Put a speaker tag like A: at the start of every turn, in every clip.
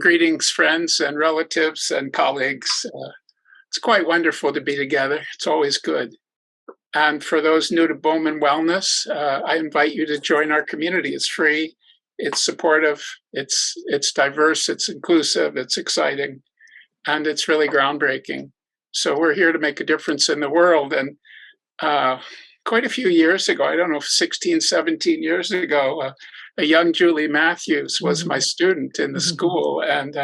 A: greetings, friends and relatives and colleagues. It's quite wonderful to be together. It's always good. And for those new to Bowman Wellness, I invite you to join our community. It's free, it's supportive, it's diverse, it's inclusive, it's exciting, and it's really groundbreaking. So we're here to make a difference in the world. And quite a few years ago, I don't know, 16, 17 years ago, a young Julie Mathews was my student in the school. And,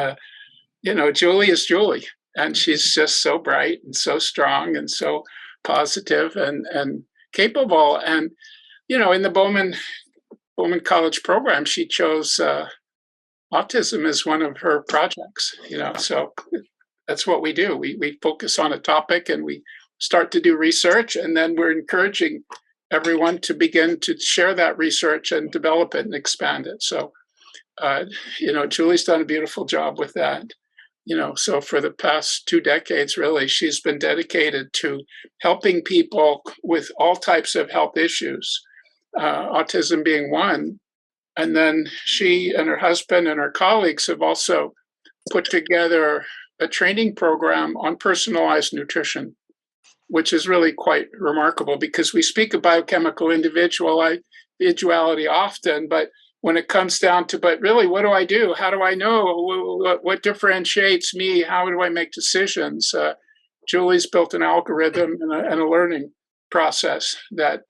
A: Julie is Julie. And she's just so bright and so strong and so positive and capable. And, in the Bowman College program, she chose autism as one of her projects, so that's what we do. We focus on a topic and we start to do research, and then we're encouraging everyone to begin to share that research and develop it and expand it. So, Julie's done a beautiful job with that. So for the past 2 decades, really, she's been dedicated to helping people with all types of health issues, autism being one. And then she and her husband and her colleagues have also put together a training program on personalized nutrition, which is really quite remarkable because we speak of biochemical individuality often, but when it comes down to, but really, what do I do? How do I know what differentiates me? How do I make decisions? Julie's built an algorithm and a learning process that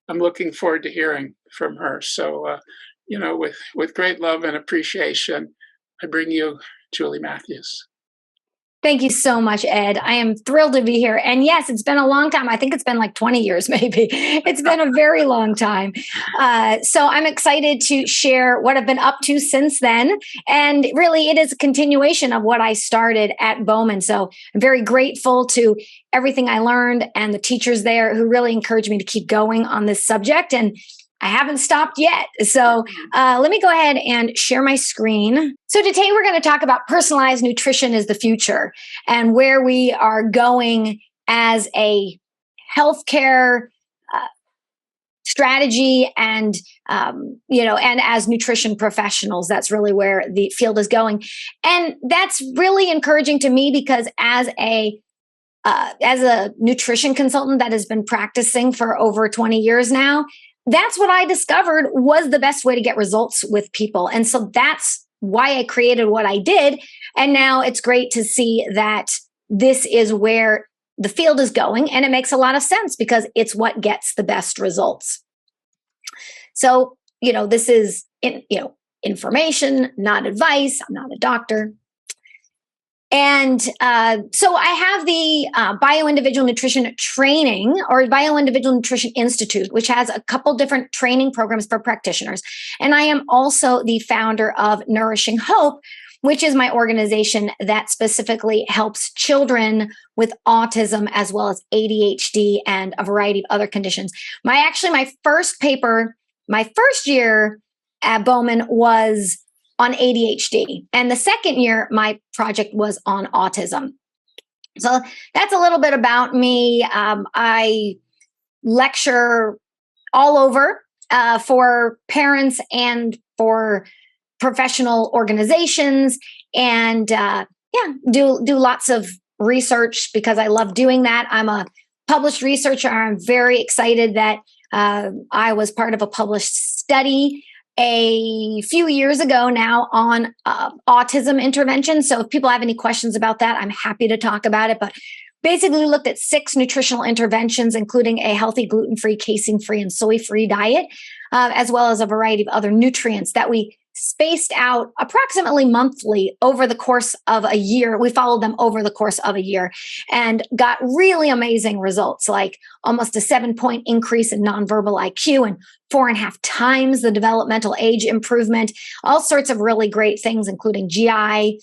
A: I'm looking forward to hearing from her. So, with great love and appreciation, I bring you Julie Mathews.
B: Thank you so much, Ed. I am thrilled to be here. And yes, it's been a long time. I think it's been like 20 years, maybe. It's been a very long time. So I'm excited to share what I've been up to since then. And really, it is a continuation of what I started at Bowman. So I'm very grateful to everything I learned and the teachers there who really encouraged me to keep going on this subject. And I haven't stopped yet. So let me go ahead and share my screen. So today we're going to talk about personalized nutrition is the future and where we are going as a healthcare strategy and, and as nutrition professionals. That's really where the field is going. And that's really encouraging to me because as a nutrition consultant that has been practicing for over 20 years now, that's what I discovered was the best way to get results with people. And so that's why I created what I did. And now it's great to see that this is where the field is going. And it makes a lot of sense because it's what gets the best results. So, this is, information, not advice. I'm not a doctor. And so I have the Bioindividual Nutrition Training or Bioindividual Nutrition Institute, which has a couple different training programs for practitioners. And I am also the founder of Nourishing Hope, which is my organization that specifically helps children with autism as well as ADHD and a variety of other conditions. My first paper, my first year at Bowman was on ADHD. And the second year, my project was on autism. So that's a little bit about me. I lecture all over for parents and for professional organizations and do lots of research because I love doing that. I'm a published researcher. I'm very excited that I was part of a published study a few years ago now on autism intervention. So if people have any questions about that, I'm happy to talk about it. But basically looked at 6 nutritional interventions, including a healthy, gluten-free, casein-free, and soy-free diet, as well as a variety of other nutrients that we spaced out approximately monthly over the course of a year. We followed them over the course of a year and got really amazing results, like almost a 7-point increase in nonverbal IQ and 4.5 times the developmental age improvement, all sorts of really great things, including GI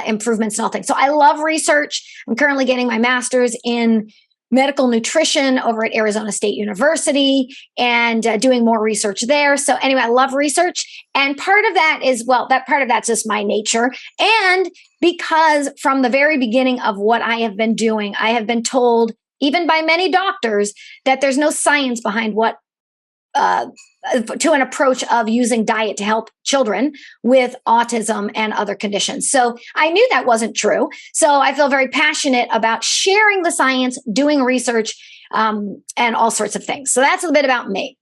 B: improvements and all things. So I love research. I'm currently getting my master's in medical nutrition over at Arizona State University and doing more research there. So anyway, I love research. And part of that is, that's just my nature. And because from the very beginning of what I have been doing, I have been told, even by many doctors, that there's no science behind what to an approach of using diet to help children with autism and other conditions. So I knew that wasn't true. So I feel very passionate about sharing the science, doing research, and all sorts of things. So that's a bit about me.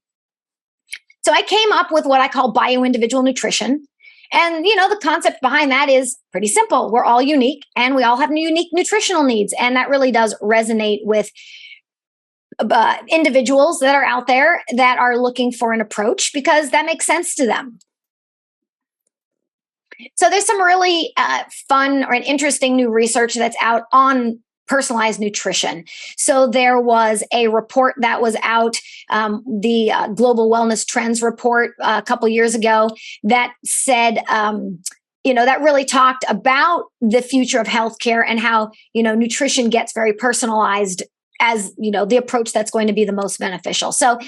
B: So I came up with what I call bio-individual nutrition. And, the concept behind that is pretty simple. We're all unique and we all have unique nutritional needs. And that really does resonate with individuals that are out there that are looking for an approach because that makes sense to them. So there's some really fun or interesting new research that's out on personalized nutrition. So there was a report that was out, the Global Wellness Trends report a couple years ago that said, that really talked about the future of healthcare and how, nutrition gets very personalized as, the approach that's going to be the most beneficial. So,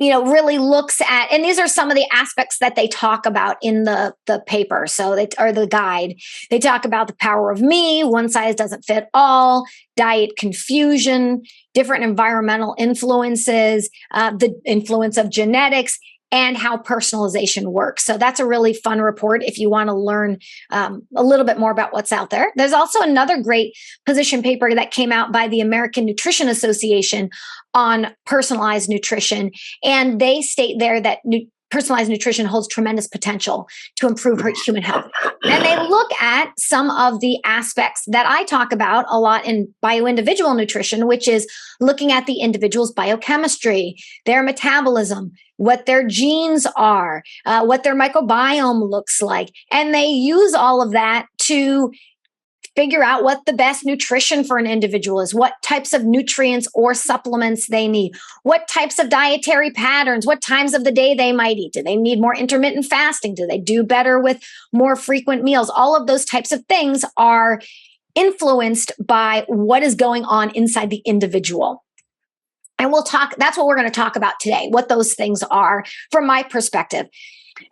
B: really looks at, and these are some of the aspects that they talk about in the paper. So or the guide, they talk about the power of me, one size doesn't fit all, diet confusion, different environmental influences, the influence of genetics, and how personalization works. So that's a really fun report if you want to learn a little bit more about what's out there. There's also another great position paper that came out by the American Nutrition Association on personalized nutrition. And they state there that personalized nutrition holds tremendous potential to improve human health. And they look at some of the aspects that I talk about a lot in bio-individual nutrition, which is looking at the individual's biochemistry, their metabolism, what their genes are, what their microbiome looks like. And they use all of that to figure out what the best nutrition for an individual is, what types of nutrients or supplements they need, what types of dietary patterns, what times of the day they might eat. Do they need more intermittent fasting? Do they do better with more frequent meals? All of those types of things are influenced by what is going on inside the individual. And that's what we're going to talk about today, what those things are from my perspective.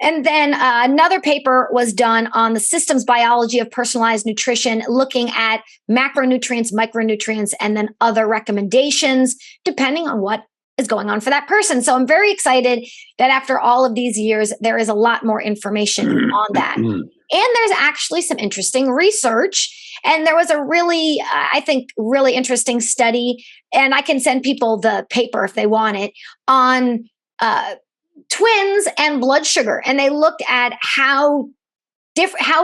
B: And then another paper was done on the systems biology of personalized nutrition, looking at macronutrients, micronutrients, and then other recommendations, depending on what is going on for that person. So I'm very excited that after all of these years, there is a lot more information on that. And there's actually some interesting research. And there was a really, I think, really interesting study, and I can send people the paper if they want it, on twins and blood sugar. And they looked at how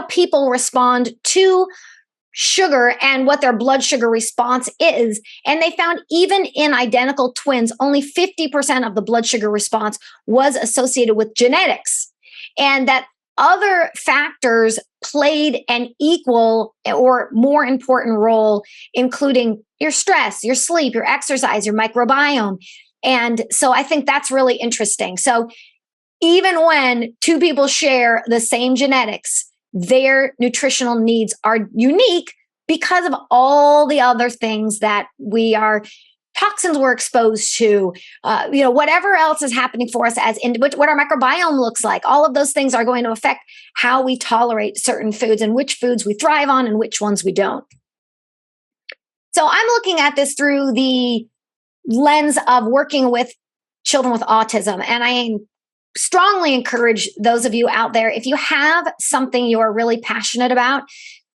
B: people respond to sugar and what their blood sugar response is. And they found even in identical twins, only 50% of the blood sugar response was associated with genetics. And that other factors played an equal or more important role, including your stress, your sleep, your exercise, your microbiome. And so I think that's really interesting. So even when two people share the same genetics, their nutritional needs are unique because of all the other things that toxins we're exposed to, whatever else is happening for us as what our microbiome looks like. All of those things are going to affect how we tolerate certain foods and which foods we thrive on and which ones we don't. So I'm looking at this through the lens of working with children with autism. And I strongly encourage those of you out there, if you have something you are really passionate about,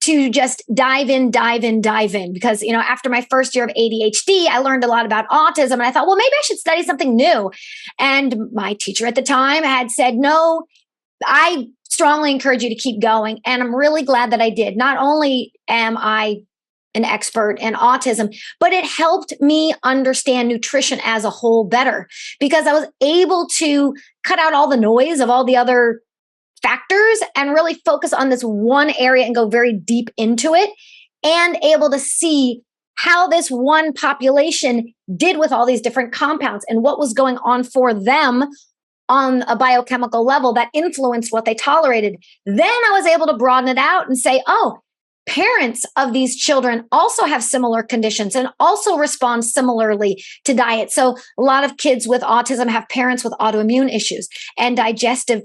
B: to just dive in. Because, after my first year of ADHD, I learned a lot about autism. And I thought, well, maybe I should study something new. And my teacher at the time had said, no, I strongly encourage you to keep going. And I'm really glad that I did. Not only am I an expert in autism, but it helped me understand nutrition as a whole better, because I was able to cut out all the noise of all the other factors and really focus on this one area and go very deep into it, and able to see how this one population did with all these different compounds and what was going on for them on a biochemical level that influenced what they tolerated. Then I was able to broaden it out and say, oh, parents of these children also have similar conditions and also respond similarly to diet. So a lot of kids with autism have parents with autoimmune issues and digestive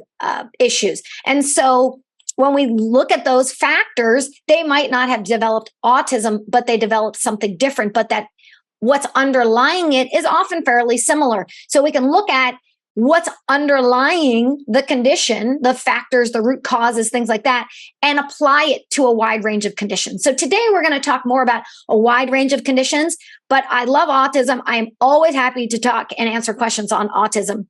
B: issues. And so when we look at those factors, they might not have developed autism, but they developed something different. But that what's underlying it is often fairly similar. So we can look at what's underlying the condition, the factors, the root causes, things like that, and apply it to a wide range of conditions. So today we're going to talk more about a wide range of conditions, but I love autism. I am always happy to talk and answer questions on autism.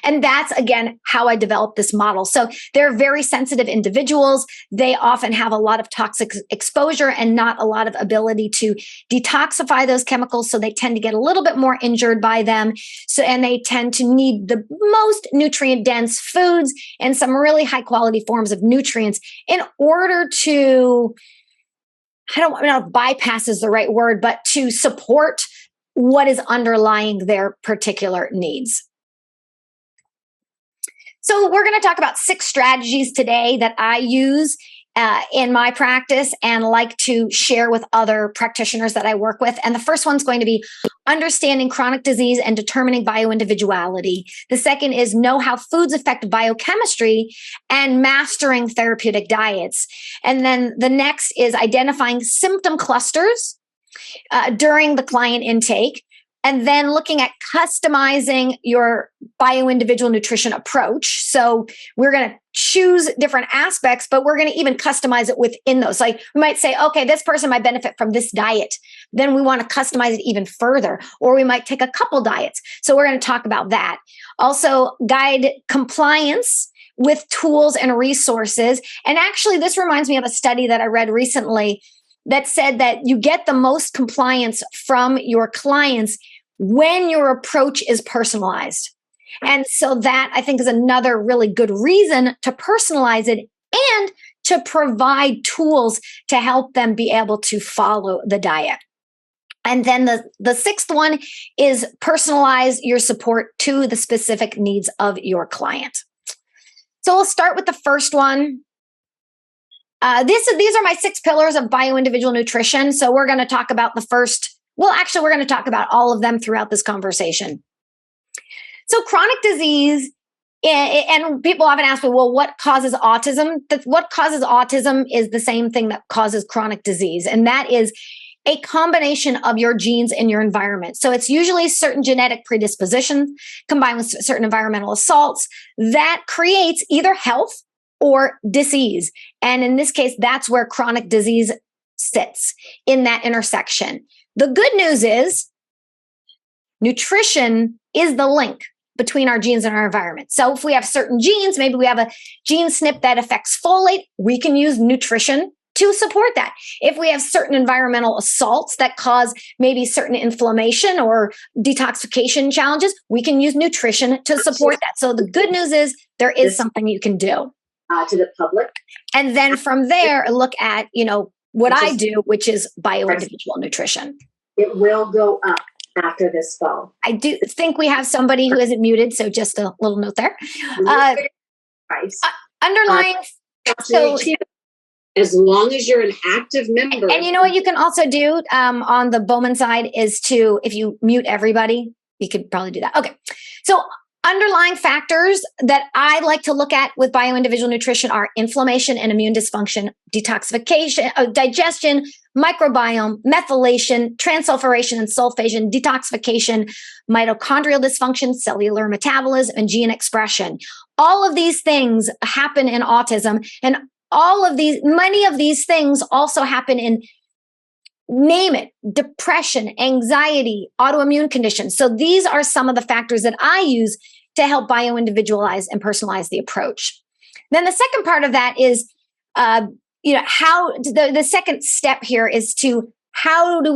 B: And that's, again, how I developed this model. So they're very sensitive individuals. They often have a lot of toxic exposure and not a lot of ability to detoxify those chemicals. So they tend to get a little bit more injured by them. And they tend to need the most nutrient dense foods and some really high quality forms of nutrients in order to, I don't know if bypass is the right word, but to support what is underlying their particular needs. So we're going to talk about 6 strategies today that I use in my practice and like to share with other practitioners that I work with. And the first one's going to be understanding chronic disease and determining bioindividuality. The second is know how foods affect biochemistry and mastering therapeutic diets. And then the next is identifying symptom clusters during the client intake. And then looking at customizing your bioindividual nutrition approach. So we're going to choose different aspects, but we're going to even customize it within those. Like we might say, okay, this person might benefit from this diet. Then we want to customize it even further. Or we might take a couple diets. So we're going to talk about that. Also, guide compliance with tools and resources. And actually, this reminds me of a study that I read recently that said that you get the most compliance from your clients when your approach is personalized. And so that, I think, is another really good reason to personalize it and to provide tools to help them be able to follow the diet. And then the sixth one is personalize your support to the specific needs of your client. So we'll start with the first one. These are my 6 pillars of bioindividual nutrition. So we're going to talk about the first. Well, actually, we're going to talk about all of them throughout this conversation. So chronic disease, and people often ask me, well, what causes autism? What causes autism is the same thing that causes chronic disease, and that is a combination of your genes and your environment. So it's usually certain genetic predisposition combined with certain environmental assaults that creates either health or disease. And in this case, that's where chronic disease sits, in that intersection. The good news is nutrition is the link between our genes and our environment. So if we have certain genes, maybe we have a gene SNP that affects folate, we can use nutrition to support that. If we have certain environmental assaults that cause maybe certain inflammation or detoxification challenges, we can use nutrition to support that. So the good news is there is something you can do.
C: To the public.
B: And then from there, look at, what I do, which is bioindividual nutrition.
C: It will go up after this fall.
B: I do think we have somebody who isn't muted, so just a little note there. Underlying. So,
C: as long as you're an active member.
B: And you know what you can also do on the Bowman side is if you mute everybody, you could probably do that. Okay. So underlying factors that I like to look at with bioindividual nutrition are inflammation and immune dysfunction, detoxification, digestion, microbiome, methylation, transsulfuration and sulfation, detoxification, mitochondrial dysfunction, cellular metabolism, and gene expression. All of these things happen in autism, and many of these things also happen in, name it, depression, anxiety, autoimmune conditions. So these are some of the factors that I use to help bioindividualize and personalize the approach. Then the second part of that is, how the second step here is to how do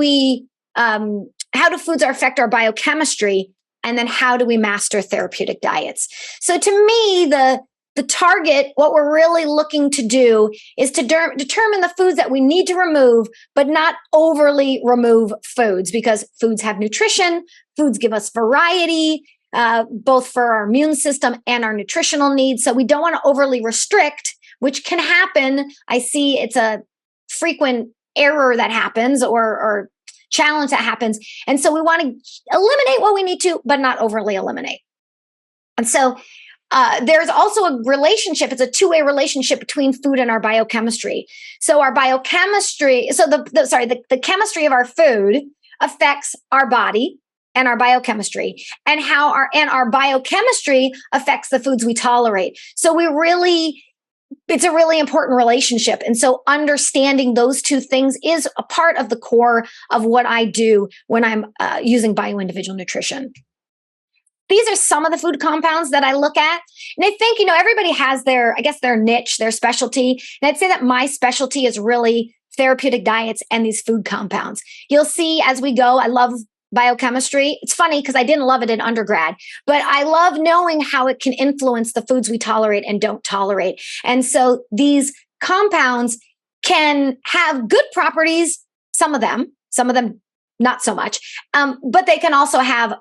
B: foods affect our biochemistry, and then how do we master therapeutic diets? So to me, the target, what we're really looking to do is to determine the foods that we need to remove, but not overly remove foods, because foods have nutrition, foods give us variety, both for our immune system and our nutritional needs. So we don't want to overly restrict, which can happen. I see it's a frequent error that happens or challenge that happens. And so we want to eliminate what we need to, but not overly eliminate. And so there's also a relationship. It's a two-way relationship between food and our biochemistry. So our biochemistry, the chemistry of our food affects our body and our biochemistry, and how our biochemistry affects the foods we tolerate. So it's a really important relationship. And so understanding those two things is a part of the core of what I do when I'm using bioindividual nutrition. These are some of the food compounds that I look at. And I think, everybody has their niche, their specialty. And I'd say that my specialty is really therapeutic diets and these food compounds. You'll see as we go, I love biochemistry. It's funny because I didn't love it in undergrad, but I love knowing how it can influence the foods we tolerate and don't tolerate. And so these compounds can have good properties, some of them not so much, but they can also have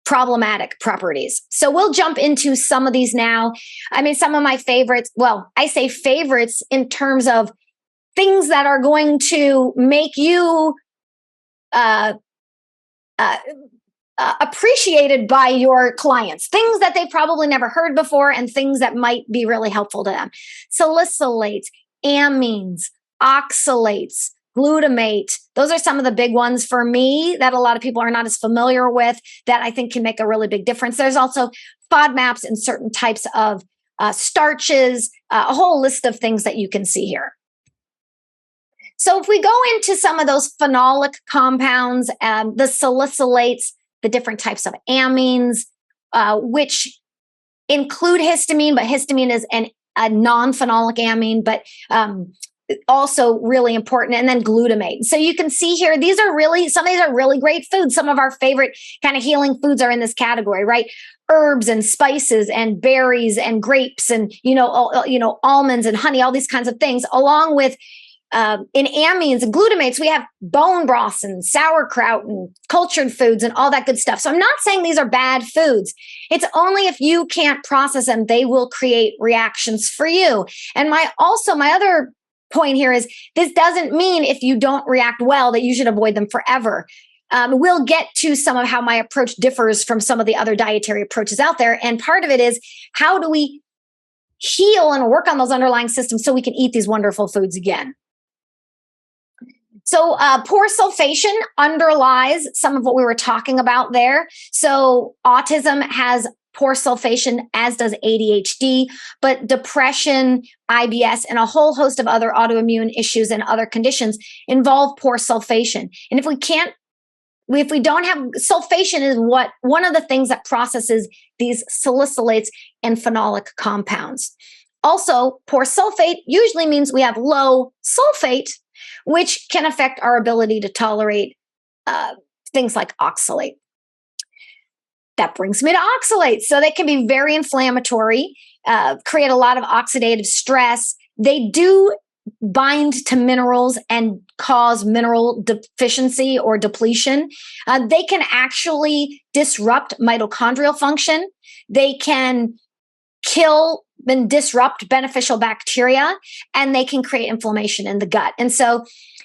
B: problematic properties. So we'll jump into some of these now. I mean, some of my favorites, well, I say favorites in terms of things that are going to make you appreciated by your clients, things that they've probably never heard before and things that might be really helpful to them. Salicylates, amines, oxalates, glutamate. Those are some of the big ones for me that a lot of people are not as familiar with that I think can make a really big difference. There's also FODMAPs and certain types of starches, a whole list of things that you can see here. So if we go into some of those phenolic compounds, the salicylates, the different types of amines, which include histamine, but histamine is a non-phenolic amine, but also really important. And then glutamate. So you can see here, some of these are really great foods. Some of our favorite kind of healing foods are in this category, right? Herbs and spices and berries and grapes and, almonds and honey, all these kinds of things, along with in amines and glutamates, we have bone broths and sauerkraut and cultured foods and all that good stuff. So I'm not saying these are bad foods. It's only if you can't process them, they will create reactions for you. And my other point here is this doesn't mean if you don't react well that you should avoid them forever. We'll get to some of how my approach differs from some of the other dietary approaches out there. And part of it is how do we heal and work on those underlying systems so we can eat these wonderful foods again. So poor sulfation underlies some of what we were talking about there. So autism has poor sulfation, as does ADHD, but depression, IBS, and a whole host of other autoimmune issues and other conditions involve poor sulfation. And if we don't have sulfation is one of the things that processes these salicylates and phenolic compounds. Also, poor sulfate usually means we have low sulfate, which can affect our ability to tolerate things like oxalate. That brings me to oxalates. So they can be very inflammatory, create a lot of oxidative stress. They do bind to minerals and cause mineral deficiency or depletion. They can actually disrupt mitochondrial function. They can kill and disrupt beneficial bacteria, and they can create inflammation in the gut. And so,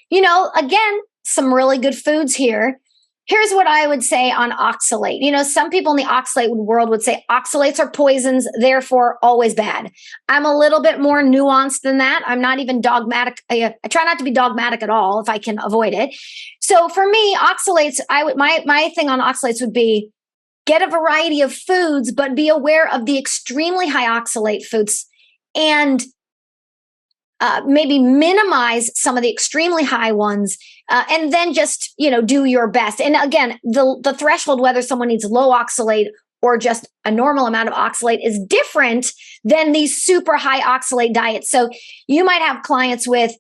B: again, some really good foods here. Here's what I would say on oxalate. Some people in the oxalate world would say oxalates are poisons, therefore always bad. I'm a little bit more nuanced than that. I'm not even dogmatic. I try not to be dogmatic at all if I can avoid it. So for me, oxalates, my thing on oxalates would be get a variety of foods, but be aware of the extremely high oxalate foods and maybe minimize some of the extremely high ones, and then just, do your best. And again, the threshold, whether someone needs low oxalate or just a normal amount of oxalate is different than these super high oxalate diets. So you might have clients with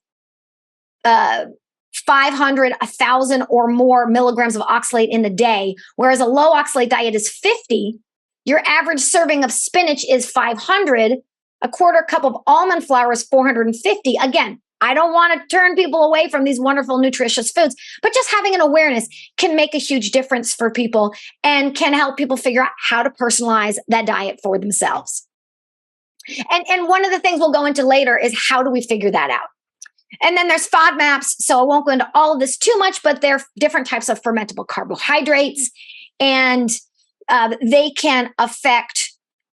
B: 500, 1,000 or more milligrams of oxalate in the day, whereas a low oxalate diet is 50. Your average serving of spinach is 500. A quarter cup of almond flour is 450. Again, I don't want to turn people away from these wonderful, nutritious foods, but just having an awareness can make a huge difference for people and can help people figure out how to personalize that diet for themselves. And one of the things we'll go into later is how do we figure that out? And then there's FODMAPs. So I won't go into all of this too much, but they're different types of fermentable carbohydrates, and they can affect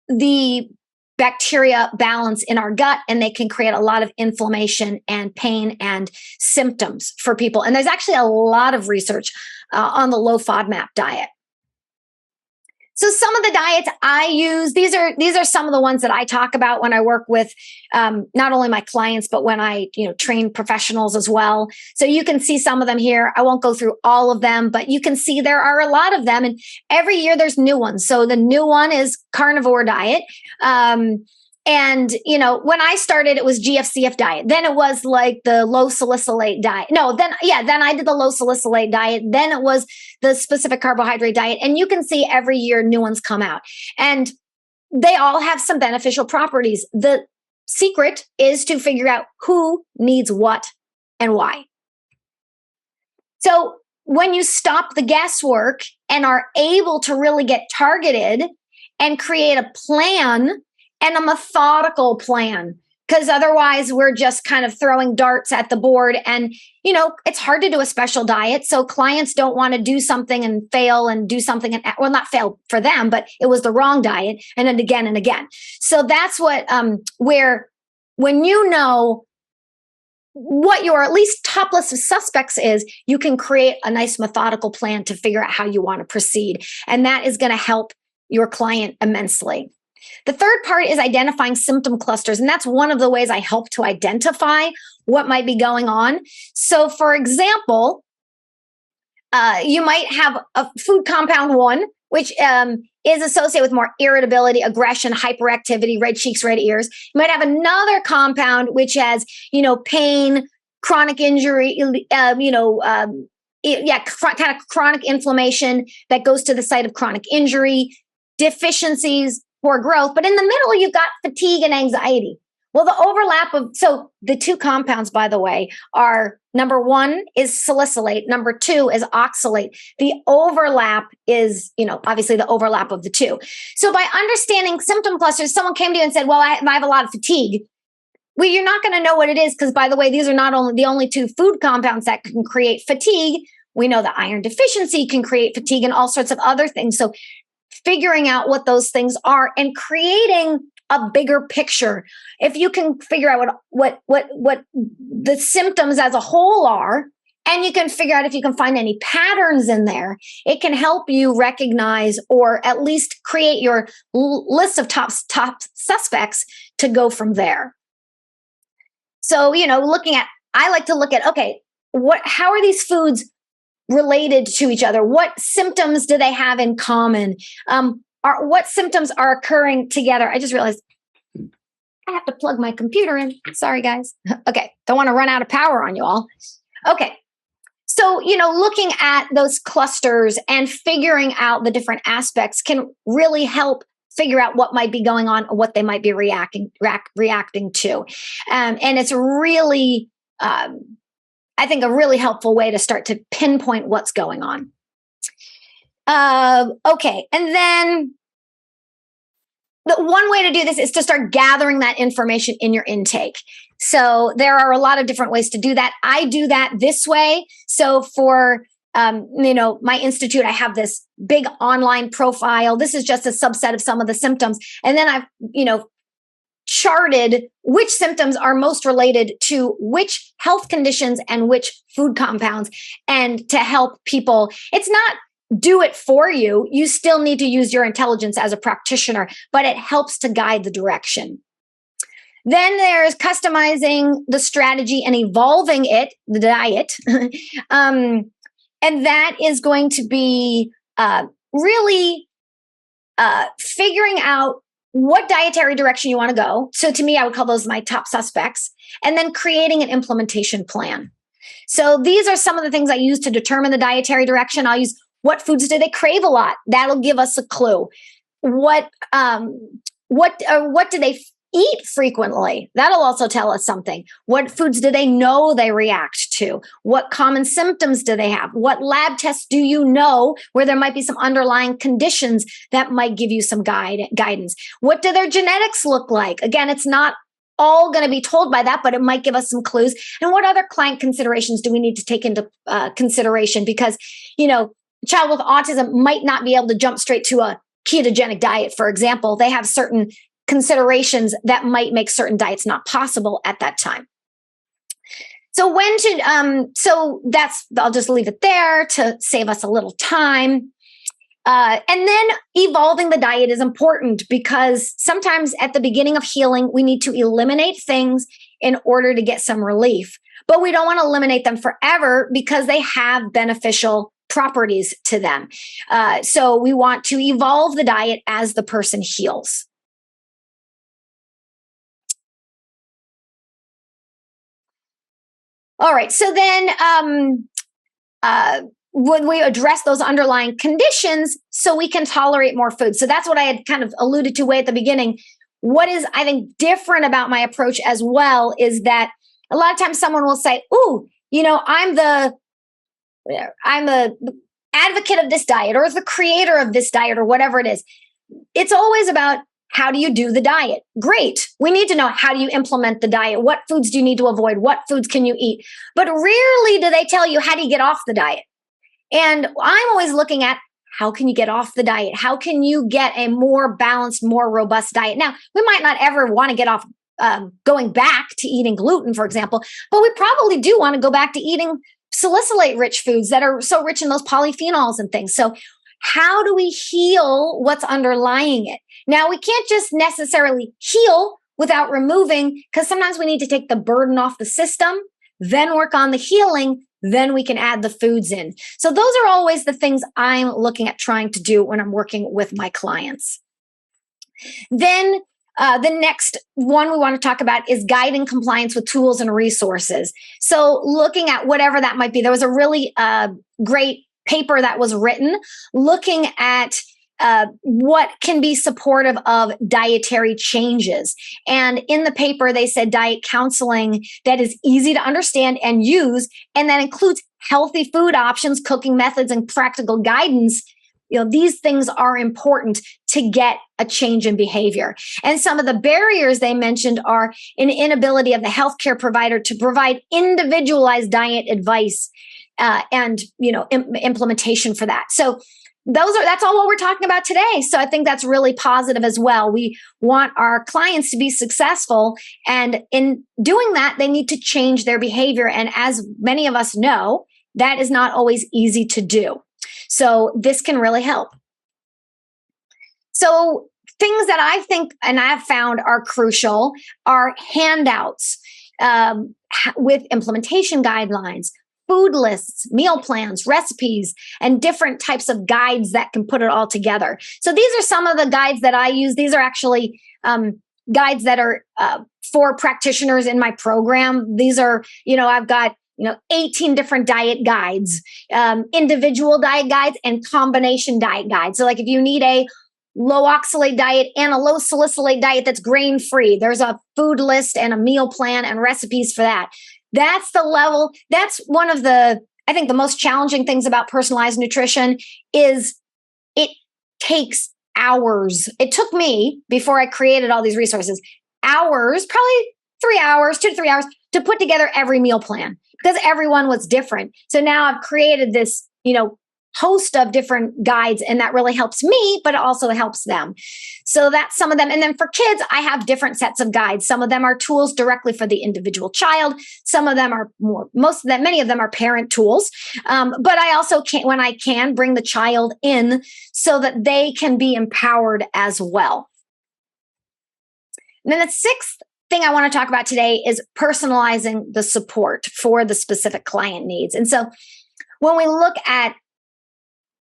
B: the bacteria balance in our gut, and they can create a lot of inflammation and pain and symptoms for people. And there's actually a lot of research on the low FODMAP diet. So some of the diets I use, these are some of the ones that I talk about when I work with not only my clients, but when I train professionals as well. So you can see some of them here. I won't go through all of them, but you can see there are a lot of them. And every year there's new ones. So the new one is carnivore diet. And, when I started, it was GFCF diet. Then it was like the low salicylate diet. Then I did the low salicylate diet. Then it was the specific carbohydrate diet. And you can see every year new ones come out. And they all have some beneficial properties. The secret is to figure out who needs what and why. So when you stop the guesswork and are able to really get targeted and create a plan, and a methodical plan, because otherwise we're just kind of throwing darts at the board. And, it's hard to do a special diet. So clients don't want to do something and fail and do something. Not fail for them, but it was the wrong diet. And then again and again. So that's what, where when you know what your at least top list of suspects is, you can create a nice methodical plan to figure out how you want to proceed. And that is going to help your client immensely. The third part is identifying symptom clusters. And that's one of the ways I help to identify what might be going on. So for example, you might have a food compound 1, which is associated with more irritability, aggression, hyperactivity, red cheeks, red ears. You might have another compound, which has, pain, chronic injury, kind of chronic inflammation that goes to the site of chronic injury, deficiencies, poor growth. But in the middle, you've got fatigue and anxiety. Well, so the two compounds, by the way, are number 1 is salicylate. Number 2 is oxalate. The overlap is, obviously the overlap of the two. So by understanding symptom clusters, someone came to you and said, well, I have a lot of fatigue. Well, you're not going to know what it is because, by the way, these are not only the only 2 food compounds that can create fatigue. We know that iron deficiency can create fatigue and all sorts of other things. So figuring out what those things are and creating a bigger picture. If you can figure out what the symptoms as a whole are, and you can figure out if you can find any patterns in there, it can help you recognize or at least create your list of top suspects to go from there. So, I like to look at, okay, how are these foods related to each other? What symptoms do they have in common? What symptoms are occurring together? I just realized I have to plug my computer in. Sorry, guys. Okay. Don't want to run out of power on you all. Okay. So, looking at those clusters and figuring out the different aspects can really help figure out what might be going on or what they might be reacting to. And it's really, I think, a really helpful way to start to pinpoint what's going on. Okay. And then the one way to do this is to start gathering that information in your intake. So there are a lot of different ways to do that. I do that this way. So for, my institute, I have this big online profile. This is just a subset of some of the symptoms. And then I've, charted which symptoms are most related to which health conditions and which food compounds, and to help people. It's not do it for you. You still need to use your intelligence as a practitioner, but it helps to guide the direction. Then there's customizing the strategy and evolving it, the diet. And that is going to be really figuring out what dietary direction you want to go. So to me, I would call those my top suspects, and then creating an implementation plan. So these are some of the things I use to determine the dietary direction. I'll use what foods do they crave a lot? That'll give us a clue. What do they eat frequently? That'll also tell us something. What foods do they know they react to? What common symptoms do they have? What lab tests do you know where there might be some underlying conditions that might give you some guidance? What do their genetics look like? Again, it's not all going to be told by that, but it might give us some clues. And what other client considerations do we need to take into consideration? Because, a child with autism might not be able to jump straight to a ketogenic diet, for example. They have certain considerations that might make certain diets not possible at that time. So I'll just leave it there to save us a little time. And then evolving the diet is important because sometimes at the beginning of healing, we need to eliminate things in order to get some relief. But we don't want to eliminate them forever because they have beneficial properties to them. So we want to evolve the diet as the person heals. All right. So then when we address those underlying conditions, so we can tolerate more food. So that's what I had kind of alluded to way at the beginning. What is, I think, different about my approach as well is that a lot of times someone will say, "Ooh, I'm the advocate of this diet or the creator of this diet or whatever it is." It's always about, how do you do the diet? Great. We need to know, how do you implement the diet? What foods do you need to avoid? What foods can you eat? But rarely do they tell you, how do you get off the diet? And I'm always looking at, how can you get off the diet? How can you get a more balanced, more robust diet? Now, we might not ever want to get off going back to eating gluten, for example, but we probably do want to go back to eating salicylate-rich foods that are so rich in those polyphenols and things. So how do we heal what's underlying it? Now, we can't just necessarily heal without removing, because sometimes we need to take the burden off the system, then work on the healing, then we can add the foods in. So those are always the things I'm looking at trying to do when I'm working with my clients. Then the next one we want to talk about is guiding compliance with tools and resources. So looking at whatever that might be. There was a really great paper that was written looking at what can be supportive of dietary changes. And in the paper, they said diet counseling that is easy to understand and use, and that includes healthy food options, cooking methods, and practical guidance. These things are important to get a change in behavior. And some of the barriers they mentioned are an inability of the healthcare provider to provide individualized diet advice and implementation for that. So that's all what we're talking about today. So I think that's really positive as well. We want our clients to be successful. And in doing that, they need to change their behavior. And as many of us know, that is not always easy to do. So this can really help. So things that I think and I've found are crucial are handouts with implementation guidelines, food lists, meal plans, recipes, and different types of guides that can put it all together. So these are some of the guides that I use. These are actually guides that are for practitioners in my program. These are, I've got 18 different diet guides, individual diet guides, and combination diet guides. So like if you need a low oxalate diet and a low salicylate diet that's grain-free, there's a food list and a meal plan and recipes for that. That's the level. That's one of the most challenging things about personalized nutrition is it takes hours. It took me, before I created all these resources, hours, probably 3 hours, 2 to 3 hours to put together every meal plan because everyone was different. So now I've created this, host of different guides, and that really helps me, but it also helps them. So that's some of them. And then for kids, I have different sets of guides. Some of them are tools directly for the individual child. Some of them are many of them are parent tools. But I also can, when I can, bring the child in so that they can be empowered as well. And then the sixth thing I want to talk about today is personalizing the support for the specific client needs. And so when we look at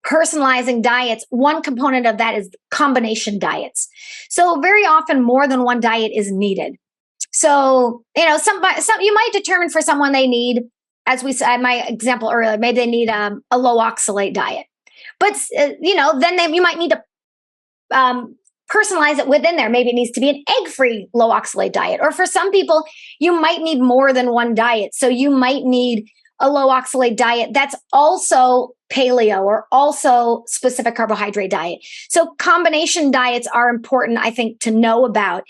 B: personalizing diets, one component of that is combination diets. So very often more than one diet is needed. So, some you might determine for someone they need, as we said, my example earlier, maybe they need a low oxalate diet. But, then you might need to personalize it within there. Maybe it needs to be an egg-free low oxalate diet. Or for some people, you might need more than one diet. So you might need a low oxalate diet that's also paleo or also specific carbohydrate diet. So combination diets are important, I think, to know about.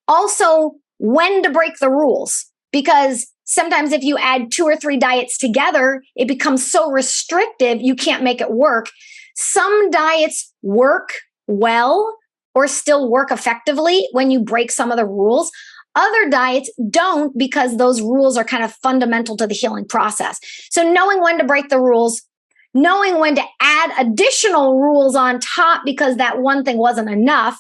B: Also, when to break the rules, because sometimes if you add 2 or 3 diets together, it becomes so restrictive, you can't make it work. Some diets work well or still work effectively when you break some of the rules. Other diets don't, because those rules are kind of fundamental to the healing process. So knowing when to break the rules, knowing when to add additional rules on top because that one thing wasn't enough,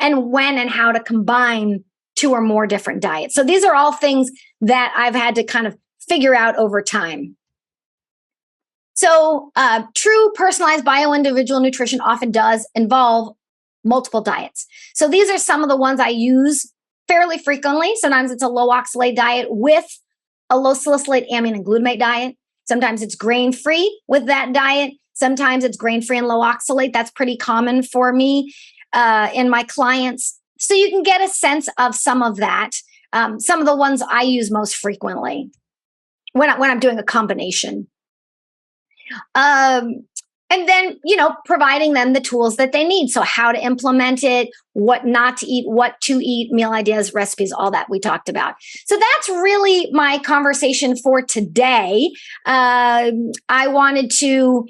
B: and when and how to combine 2 or more different diets. So these are all things that I've had to kind of figure out over time. So true personalized bio-individual nutrition often does involve multiple diets. So these are some of the ones I use fairly frequently. Sometimes it's a low oxalate diet with a low salicylate amine and glutamate diet. Sometimes it's grain-free with that diet. Sometimes it's grain-free and low oxalate. That's pretty common for me in my clients. So you can get a sense of some of that. Some of the ones I use most frequently when I'm doing a combination. And then, providing them the tools that they need. So how to implement it, what not to eat, what to eat, meal ideas, recipes, all that we talked about. So that's really my conversation for today. I wanted to,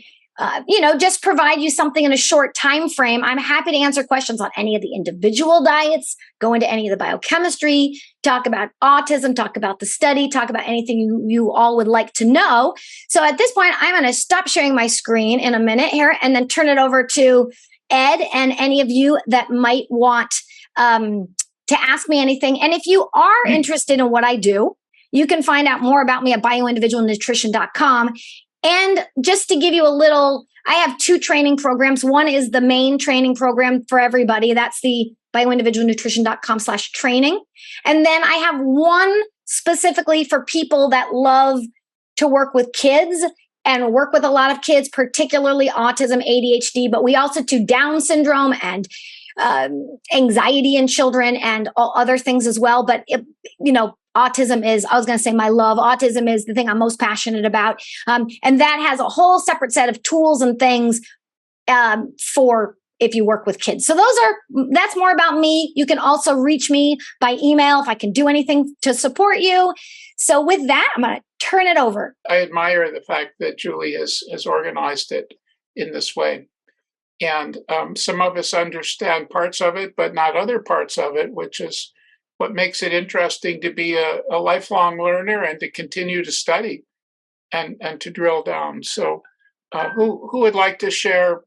B: just provide you something in a short time frame. I'm happy to answer questions on any of the individual diets, go into any of the biochemistry, talk about autism, talk about the study, talk about anything you all would like to know. So at this point, I'm going to stop sharing my screen in a minute here and then turn it over to Ed and any of you that might want to ask me anything. And if you are interested in what I do, you can find out more about me at bioindividualnutrition.com. And just to give you a little, I have 2 training programs. One is the main training program for everybody. That's the bioindividualnutrition.com/training. And then I have one specifically for people that love to work with kids and work with a lot of kids, particularly autism, ADHD, but we also do Down syndrome and anxiety in children and all other things as well. But, autism is, I was going to say my love. Autism is the thing I'm most passionate about. And that has a whole separate set of tools and things for if you work with kids. So that's more about me. You can also reach me by email if I can do anything to support you. So with that, I'm going to turn it over.
A: I admire the fact that Julie has organized it in this way. And some of us understand parts of it, but not other parts of it, which is what makes it interesting to be a lifelong learner and to continue to study and to drill down. So who would like to share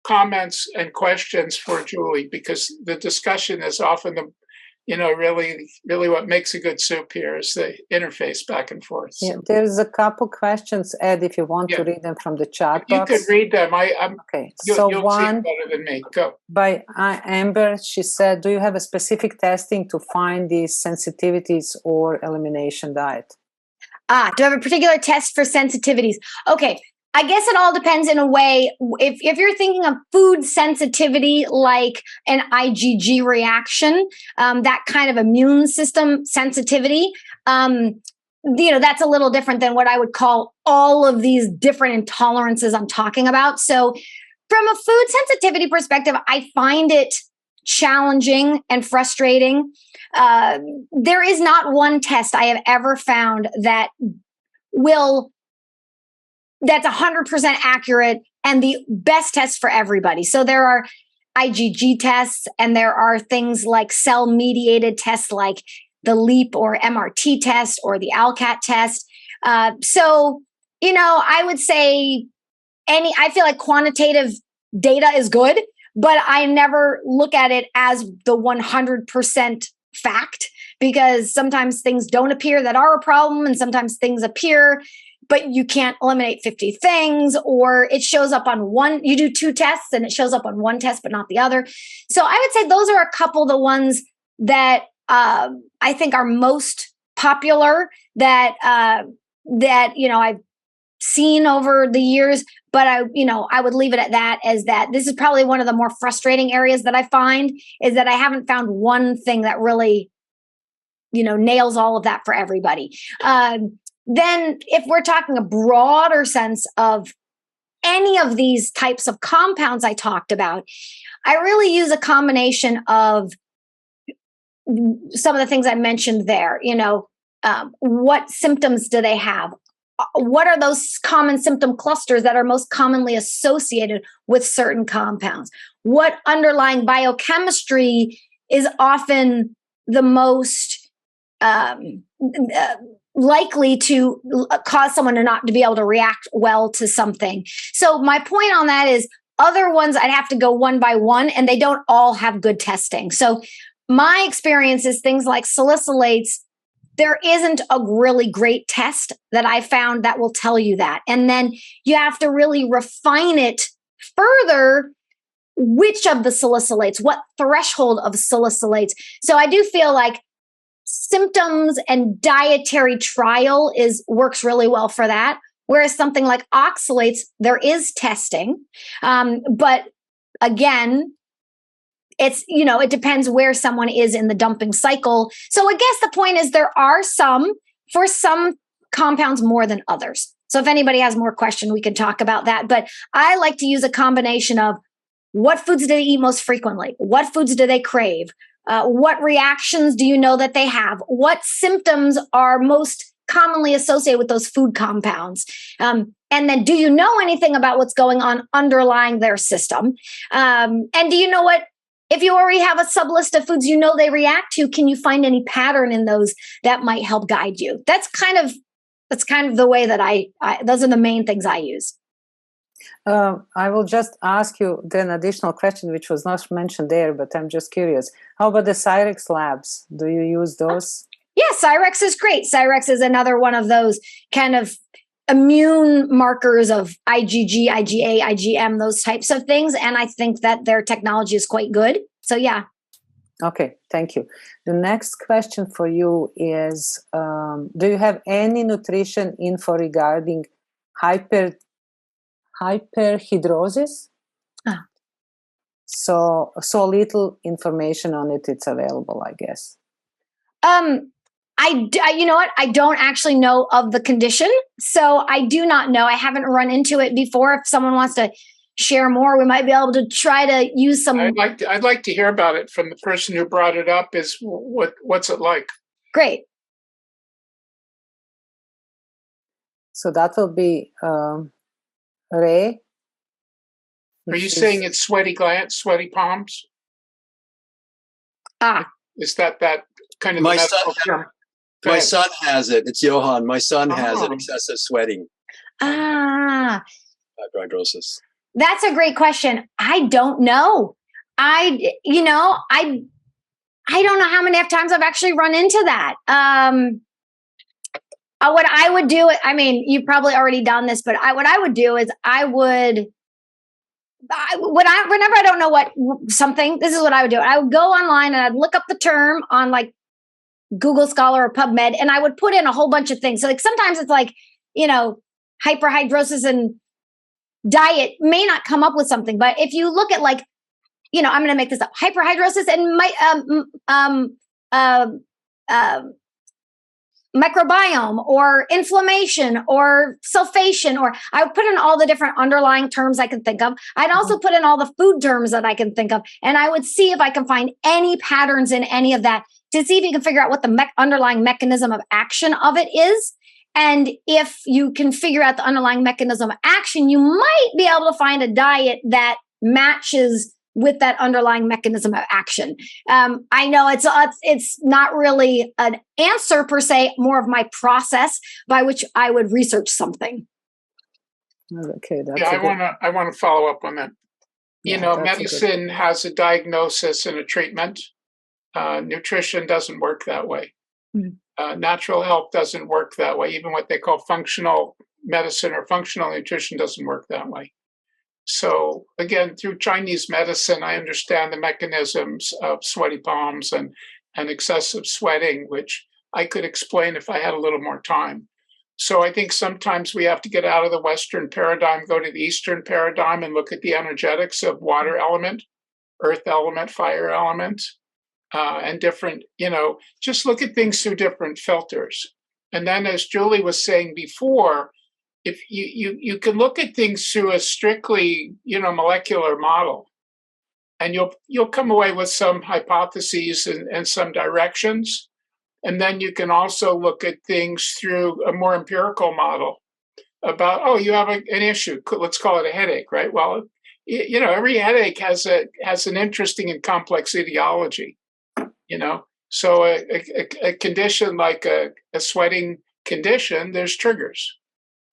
A: comments and questions for Julie? Because the discussion is often really what makes a good soup here is the interface back and forth. So.
D: Yeah, there's a couple questions, Ed, if you want to read them from the chat box.
A: You could read them.
D: Okay,
A: you'll one see better than me. Go.
D: By Amber, she said, do you have a specific testing to find these sensitivities or elimination diet?
B: Do I have a particular test for sensitivities? Okay. I guess it all depends in a way. If you're thinking of food sensitivity, like an IgG reaction, that kind of immune system sensitivity, that's a little different than what I would call all of these different intolerances I'm talking about. So from a food sensitivity perspective, I find it challenging and frustrating. There is not one test I have ever found that's 100% accurate and the best test for everybody. So there are IgG tests and there are things like cell-mediated tests like the LEAP or MRT test or the ALCAT test. I would say I feel like quantitative data is good, but I never look at it as the 100% fact because sometimes things don't appear that are a problem and sometimes things appear but you can't eliminate 50 things, or it shows up on one, you do 2 tests and it shows up on one test, but not the other. So I would say those are a couple of the ones that I think are most popular that I've seen over the years, but I would leave it at that as that. This is probably one of the more frustrating areas that I find is that I haven't found one thing that really, nails all of that for everybody. Then if we're talking a broader sense of any of these types of compounds I talked about, I really use a combination of some of the things I mentioned there. What symptoms do they have? What are those common symptom clusters that are most commonly associated with certain compounds? what underlying biochemistry is often the most likely to cause someone to not to be able to react well to something. So my point on that is other ones I'd have to go one by one, and they don't all have good testing. So my experience is things like salicylates, there isn't a really great test that I found that will tell you that. And then you have to really refine it further. Which of the salicylates, what threshold of salicylates? So I do feel like symptoms and dietary trial works really well for that. Whereas something like oxalates, there is testing. But again, it depends where someone is in the dumping cycle. So I guess the point is there are for some compounds more than others. So if anybody has more question, we can talk about that. But I like to use a combination of what foods do they eat most frequently? What foods do they crave? What reactions do you know that they have? What symptoms are most commonly associated with those food compounds? And then do you know anything about what's going on underlying their system? And do you know if you already have a sub list of foods you know they react to, can you find any pattern in those that might help guide you? That's kind of the way that I those are the main things I use.
D: I will just ask you then additional question, which was not mentioned there, but I'm just curious. How about the Cyrex labs? Do you use those?
B: Yeah, Cyrex is great. Cyrex is another one of those kind of immune markers of IgG, IgA, IgM, those types of things. And I think that their technology is quite good. So yeah.
D: Okay, thank you. The next question for you is, do you have any nutrition info regarding hyperhidrosis? So little information on it, it's available, I guess.
B: You know what? I don't actually know of the condition. So I do not know. I haven't run into it before. If someone wants to share more, we might be able to try to use some.
A: I'd like to hear about it from the person who brought it up. Is what's it like?
B: Great.
D: So that will be Ray.
A: Are you saying it's sweaty glands, sweaty palms? Is that kind of the medical term?
E: My son has it. It's Johan. My son has it. Excessive sweating. Hyperhidrosis.
B: That's a great question. I don't know. I don't know how many times I've actually run into that. What I would do, I mean, you've probably already done this, but what I would do is whenever I don't know this is what I would do. I would go online and I'd look up the term on like Google Scholar or PubMed, and I would put in a whole bunch of things. So like sometimes it's like, hyperhidrosis and diet may not come up with something, but if you look at like, I'm going to make this up, hyperhidrosis and microbiome or inflammation or sulfation, or I would put in all the different underlying terms I can think of. I'd also put in all the food terms that I can think of, and I would see if I can find any patterns in any of that to see if you can figure out what the underlying mechanism of action of it is. And if you can figure out the underlying mechanism of action, you might be able to find a diet that matches with that underlying mechanism of action. I know it's not really an answer per se, more of my process by which I would research something.
D: Okay,
A: I want to follow up on that. Medicine has a diagnosis and a treatment. Nutrition doesn't work that way. Natural health doesn't work that way. Even what they call functional medicine or functional nutrition doesn't work that way. So again, through Chinese medicine, I understand the mechanisms of sweaty palms and excessive sweating, which I could explain if I had a little more time. So I think sometimes we have to get out of the Western paradigm, go to the Eastern paradigm and look at the energetics of water element, earth element, fire element, and different, just look at things through different filters. And then as Julie was saying before, if you can look at things through a strictly, molecular model, and you'll come away with some hypotheses and some directions. And then you can also look at things through a more empirical model about, you have an issue. Let's call it a headache, right? Well, every headache has an interesting and complex etiology. So a condition like a sweating condition, there's triggers.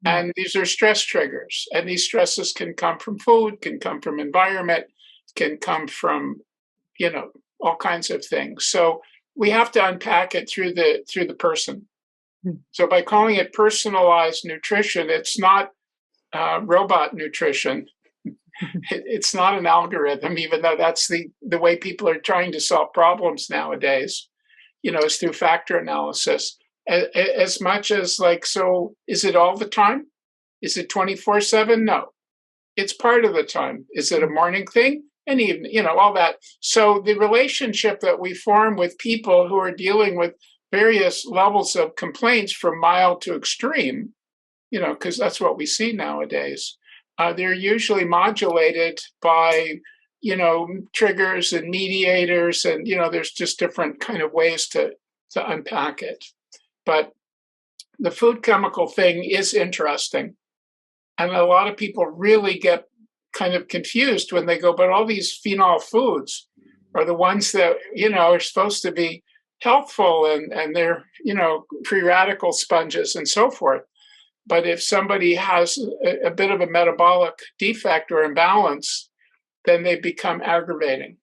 A: And these are stress triggers. And these stresses can come from food, can come from environment, can come from, all kinds of things. So we have to unpack it through the person. So by calling it personalized nutrition, it's not robot nutrition. It's not an algorithm, even though that's the way people are trying to solve problems nowadays, is through factor analysis. As much as so is it all the time? Is it 24/7? No, it's part of the time. Is it a morning thing? An evening, all that. So the relationship that we form with people who are dealing with various levels of complaints from mild to extreme, because that's what we see nowadays. They're usually modulated by, triggers and mediators, and, there's just different kind of ways to unpack it. But the food chemical thing is interesting. And a lot of people really get kind of confused when they go, but all these phenol foods are the ones that, are supposed to be healthful and they're, free radical sponges and so forth. But if somebody has a bit of a metabolic defect or imbalance, then they become aggravating.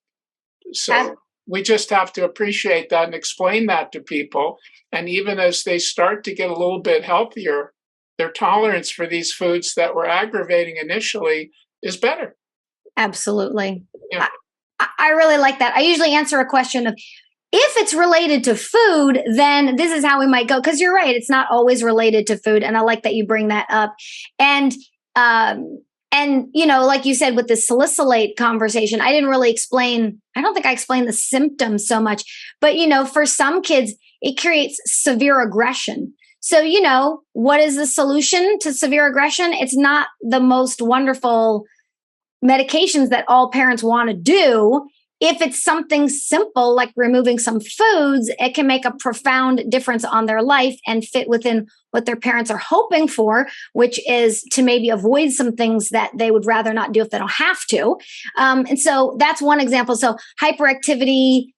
A: So we just have to appreciate that and explain that to people. And even as they start to get a little bit healthier, their tolerance for these foods that were aggravating initially is better.
B: Absolutely.
A: Yeah.
B: I really like that. I usually answer a question of, if it's related to food, then this is how we might go. Because you're right, it's not always related to food. And I like that you bring that up. And like you said, with the salicylate conversation, I didn't really explain, I don't think I explained the symptoms so much. But, for some kids, it creates severe aggression. So, what is the solution to severe aggression? It's not the most wonderful medications that all parents want to do. If it's something simple like removing some foods, it can make a profound difference on their life and fit within what their parents are hoping for, which is to maybe avoid some things that they would rather not do if they don't have to. And so that's one example. So hyperactivity,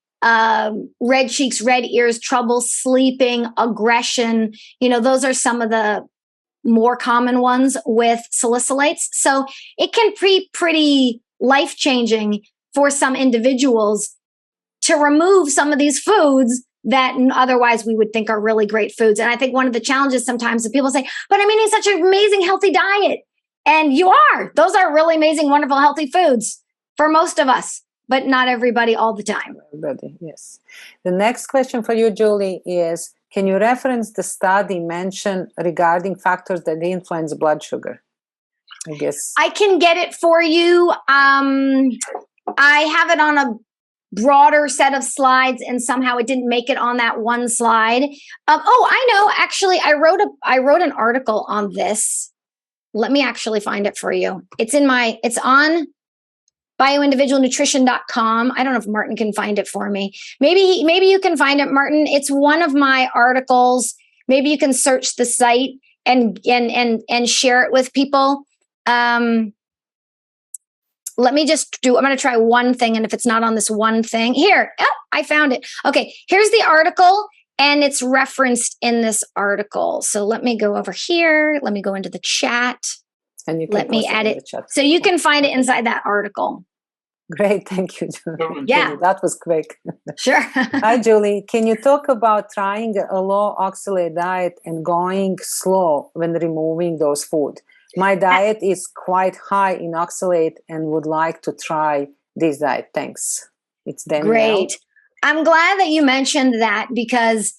B: red cheeks, red ears, trouble sleeping, aggression, those are some of the more common ones with salicylates. So it can be pretty life-changing for some individuals to remove some of these foods that otherwise we would think are really great foods. And I think one of the challenges sometimes is people say, but I'm eating such an amazing healthy diet. And you are. Those are really amazing, wonderful, healthy foods for most of us, but not everybody all the time.
D: Everybody, yes. The next question for you, Julie, is can you reference the study mentioned regarding factors that influence blood sugar? I guess. I
B: can get it for you. I have it on a broader set of slides, and somehow it didn't make it on that one slide. I know. Actually, I wrote an article on this. Let me actually find it for you. It's on bioindividualnutrition.com. I don't know if Martin can find it for me. Maybe you can find it, Martin. It's one of my articles. Maybe you can search the site and share it with people. Let me just I'm going to try one thing. And if it's not on this one thing I found it. Okay. Here's the article and it's referenced in this article. So let me go over here. Let me go into the chat
D: and you can
B: let me add it. So you can find it inside that article.
D: Great. Thank you, Julie.
B: Yeah.
D: That was quick.
B: Sure.
D: Hi, Julie. Can you talk about trying a low oxalate diet and going slow when removing those food? My diet is quite high in oxalate and would like to try this diet. Thanks. It's Danielle.
B: Great. I'm glad that you mentioned that because,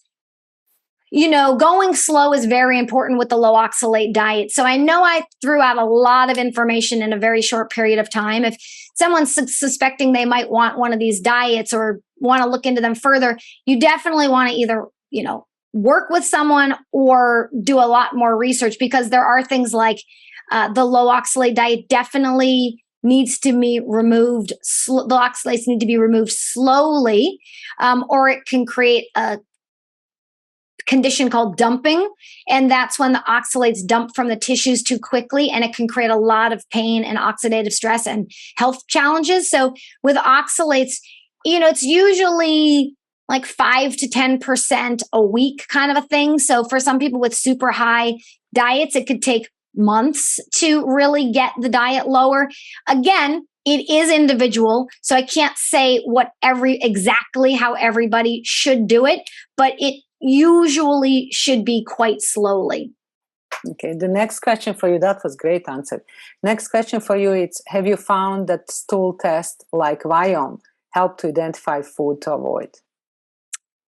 B: going slow is very important with the low oxalate diet. So I know I threw out a lot of information in a very short period of time. If someone's suspecting they might want one of these diets or want to look into them further, you definitely want to either, work with someone or do a lot more research because there are things like the low oxalate diet definitely needs to be removed. The oxalates need to be removed slowly, or it can create a condition called dumping. And that's when the oxalates dump from the tissues too quickly, and it can create a lot of pain and oxidative stress and health challenges. So with oxalates, it's usually like 5 to 10% a week kind of a thing. So for some people with super high diets, it could take months to really get the diet lower. Again, it is individual, so I can't say exactly how everybody should do it, but it usually should be quite slowly.
D: Okay, the next question for you, that was great answer. Next question for you, it's, have you found that stool test like Viome help to identify food to avoid?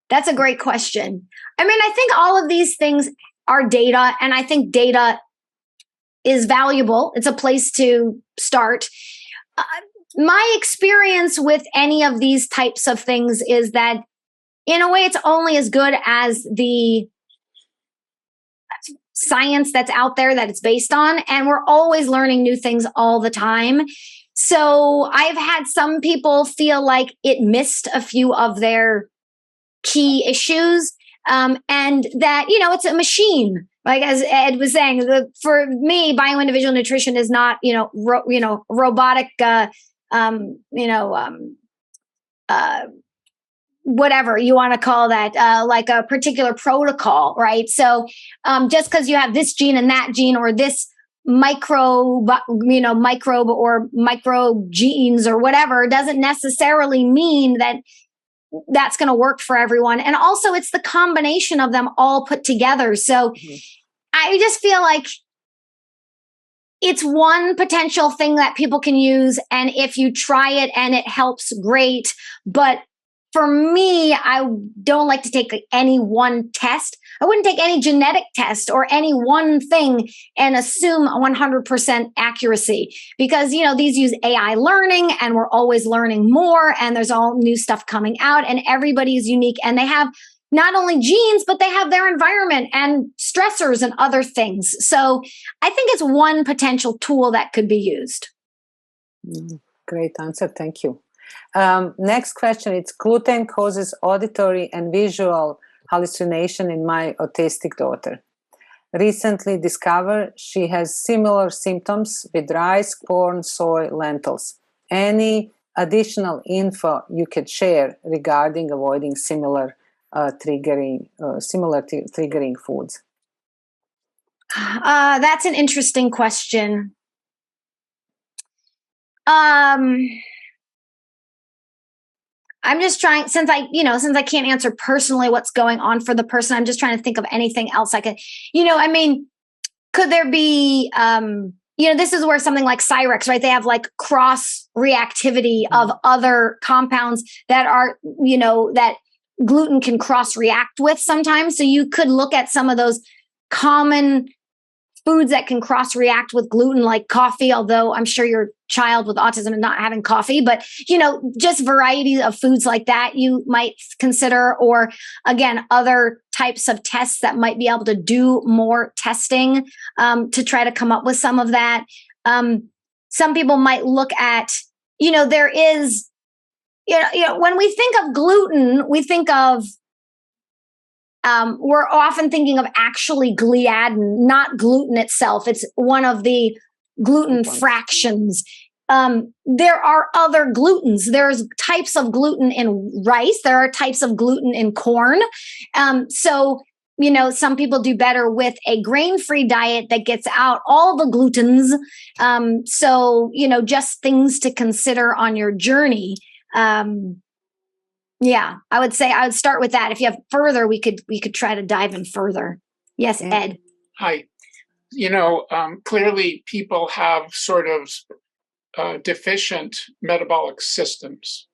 B: That's a great question. I mean, I think all of these things are data, and I think data is valuable. It's a place to start. My experience with any of these types of things is that, in a way, it's only as good as the science that's out there that it's based on. And we're always learning new things all the time. So I've had some people feel like it missed a few of their key issues. And that, it's a machine. Like as Ed was saying, for me, bioindividual nutrition is not, robotic, whatever you want to call that, like a particular protocol, right? So just because you have this gene and that gene, or this microbe or micro genes or whatever, doesn't necessarily mean that that's going to work for everyone. And also it's the combination of them all put together. So I just feel like it's one potential thing that people can use. And if you try it and it helps, great. But for me, I don't like to take any one test. I wouldn't take any genetic test or any one thing and assume 100% accuracy, because, these use AI learning and we're always learning more, and there's all new stuff coming out, and everybody is unique, and they have not only genes, but they have their environment and stressors and other things. So I think it's one potential tool that could be used.
D: Great answer. Thank you. Next question. It's gluten causes auditory and visual hallucination in my autistic daughter. Recently discovered she has similar symptoms with rice, corn, soy, lentils. Any additional info you could share regarding avoiding similar triggering foods?
B: That's an interesting question. I'm just trying, since I can't answer personally what's going on for the person, I'm just trying to think of anything else I could, could there be, this is where something like Cyrex, right? They have like cross reactivity of other compounds that are, that gluten can cross react with sometimes. So you could look at some of those common foods that can cross react with gluten, like coffee, although I'm sure your child with autism is not having coffee, but just varieties of foods like that you might consider, or again, other types of tests that might be able to do more testing to try to come up with some of that. Some people might look at, there is, when we think of gluten, we think of we're often thinking of actually gliadin, not gluten itself. It's one of the gluten fractions. There are other glutens. There's types of gluten in rice. There are types of gluten in corn. So, some people do better with a grain-free diet that gets out all the glutens. So, just things to consider on your journey. Yeah, I would say I would start with that. If you have further, we could try to dive in further. Yes, Ed.
A: Hi. Clearly people have sort of deficient metabolic systems,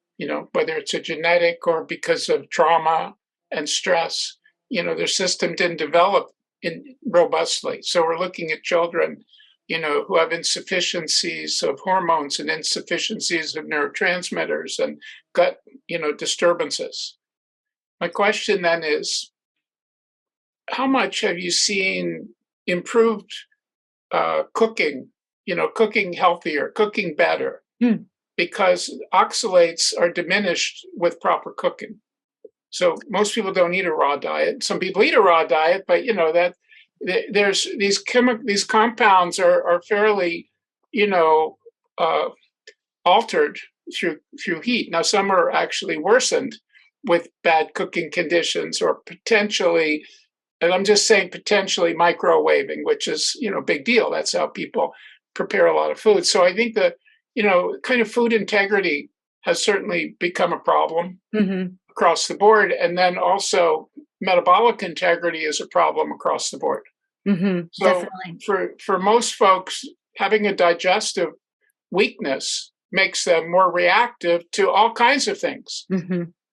A: whether it's a genetic or because of trauma and stress, their system didn't develop robustly. So we're looking at children, who have insufficiencies of hormones and insufficiencies of neurotransmitters and gut, disturbances. My question then is, how much have you seen improved cooking, cooking healthier, cooking better? Because oxalates are diminished with proper cooking. So most people don't eat a raw diet. Some people eat a raw diet, but that there's these compounds are fairly, altered through heat. Now some are actually worsened with bad cooking conditions, or potentially, and I'm just saying potentially, microwaving, which is big deal. That's how people prepare a lot of food. So I think that kind of food integrity has certainly become a problem across the board, and then also metabolic integrity is a problem across the board. So
B: Definitely.
A: for most folks, having a digestive weakness makes them more reactive to all kinds of things.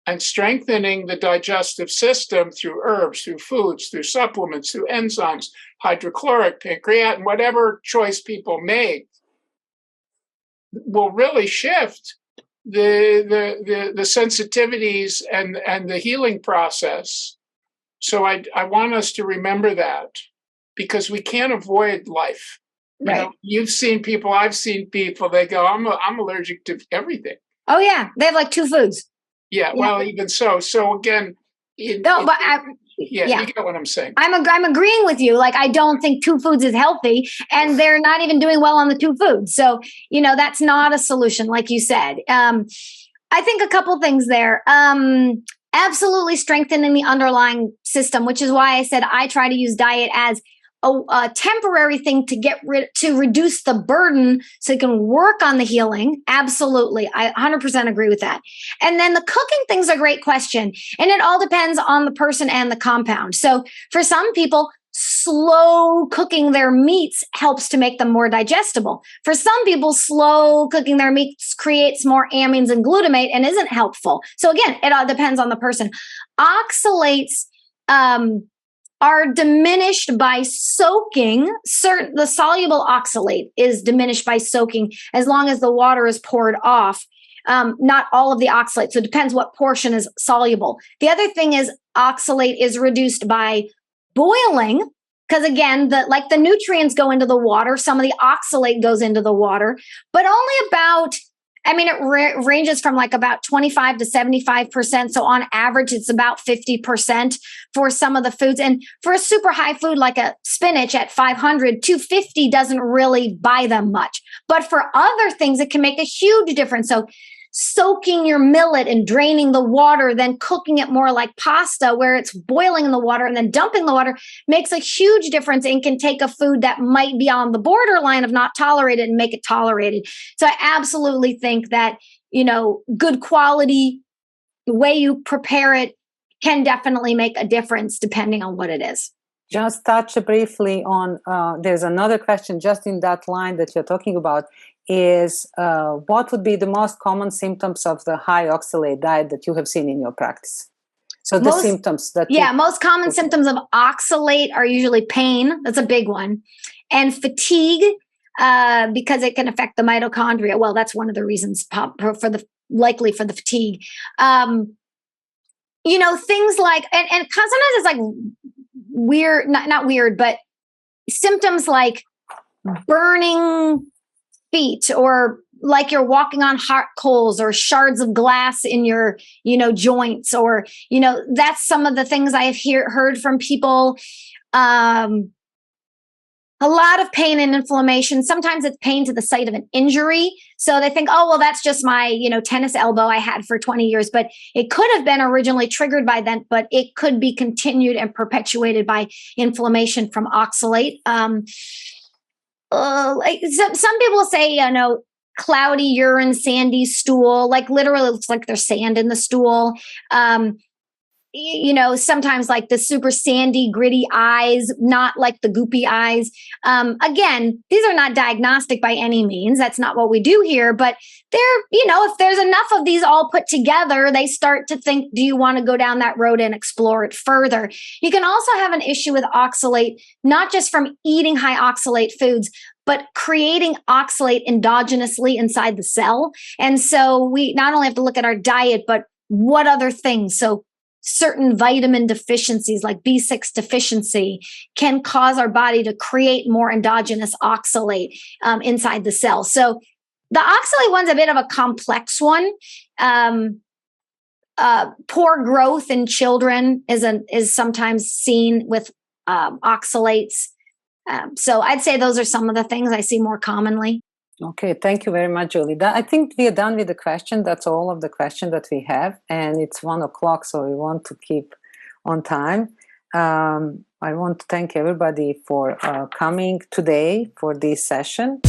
A: And strengthening the digestive system through herbs, through foods, through supplements, through enzymes, hydrochloric, pancreatin, whatever choice people make, will really shift the sensitivities and the healing process. So I want us to remember that, because we can't avoid life.
B: Right.
A: You've seen people, I've seen people, they go, I'm allergic to everything.
B: Oh yeah. They have like 2 foods.
A: Yeah. Well, even so. So again, you get what I'm saying.
B: I'm agreeing with you. Like, I don't think 2 foods is healthy, and they're not even doing well on the 2 foods. So, that's not a solution, like you said. I think a couple things there. Absolutely strengthening the underlying system, which is why I said I try to use diet as a temporary thing to reduce the burden so you can work on the healing. Absolutely. I 100% agree with that. And then the cooking thing's a great question. And it all depends on the person and the compound. So for some people, slow cooking their meats helps to make them more digestible. For some people, slow cooking their meats creates more amines and glutamate and isn't helpful. So again, it all depends on the person. Oxalates, are diminished by soaking. The soluble oxalate is diminished by soaking as long as the water is poured off. Not all of the oxalate. So it depends what portion is soluble. The other thing is oxalate is reduced by boiling, because again, the nutrients go into the water. Some of the oxalate goes into the water, but only about, it ranges from like about 25 to 75%. So on average, it's about 50% for some of the foods. And for a super high food like a spinach at 500, 250 doesn't really buy them much. But for other things, it can make a huge difference. So soaking your millet and draining the water, then cooking it more like pasta where it's boiling in the water and then dumping the water makes a huge difference, and can take a food that might be on the borderline of not tolerated and make it tolerated. So I absolutely think that, good quality, the way you prepare it can definitely make a difference depending on what it is.
D: Just touch briefly on, there's another question just in that line that you're talking about, is what would be the most common symptoms of the high oxalate diet that you have seen in your practice? So symptoms that...
B: most common symptoms of oxalate are usually pain. That's a big one. And fatigue, because it can affect the mitochondria. Well, that's one of the reasons likely for the fatigue. Things like, and sometimes it's like weird, not weird, but symptoms like burning feet, or like you're walking on hot coals, or shards of glass in your, joints, or, that's some of the things I have heard from people. A lot of pain and inflammation. Sometimes it's pain to the site of an injury. So they think, oh, well, that's just my, tennis elbow I had for 20 years. But it could have been originally triggered by that, but it could be continued and perpetuated by inflammation from oxalate. Some people say, cloudy urine, sandy stool, like literally it looks like there's sand in the stool. Sometimes like the super sandy, gritty eyes, not like the goopy eyes. Again, these are not diagnostic by any means. That's not what we do here. But if there's enough of these all put together, they start to think, do you want to go down that road and explore it further? You can also have an issue with oxalate, not just from eating high oxalate foods, but creating oxalate endogenously inside the cell. And so we not only have to look at our diet, but what other things. So certain vitamin deficiencies like B6 deficiency can cause our body to create more endogenous oxalate inside the cell. So the oxalate one's a bit of a complex one. poor growth in children is sometimes seen with oxalates. So I'd say those are some of the things I see more commonly.
D: Okay, thank you very much, Julie. I think we are done with the question. That's all of the questions that we have, and it's 1:00, so we want to keep on time. I want to thank everybody for coming today for this session.